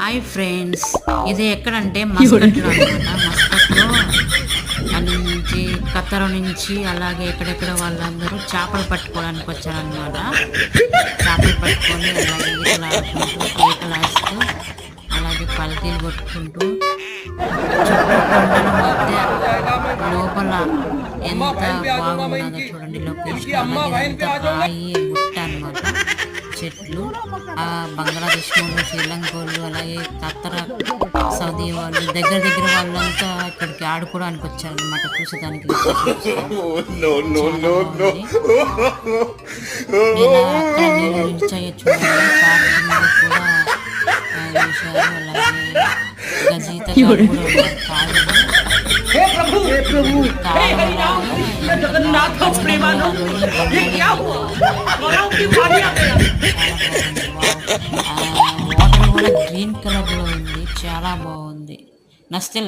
Hi friends, ఇది ఎక్కడంటే మస్కట్లో అనమాట. మస్కట్లో నుంచి ఖత్తర్ నుంచి అలాగే ఎక్కడెక్కడ వాళ్ళందరూ చేపలు పట్టుకోవడానికి వచ్చారనమాట. చేపలు పట్టుకొని అలాగే ఈతలు ఆడుకుంటూ కేకలాస్తూ అలాగే పల్టీలు కొట్టుకుంటూ చుట్టూ కొండల మధ్య లోపల ఎంత బాగున్నదో చూడండి లొకేషన్. అలాగే అంతా రాయి గుట్ట అనమాట, చెట్లు. ఆ బంగ్లాదేశ్ వాళ్ళు, శ్రీలంక వాళ్ళు, అలాగే ఖత్తర్, సౌదీ వాళ్ళు, దగ్గర దగ్గర వాళ్ళంతా ఇక్కడికి ఆడుకోవడానికి వచ్చారనమాట, చూసేదానికి. చూడండి పార్క్ మీద కూడా వేశారు. అలాగే గజీతలు కూడా వాటర్ కూడా గ్రీన్ కలర్ లో ఉంది, చాలా బాగుంది. నచ్చితే లైక్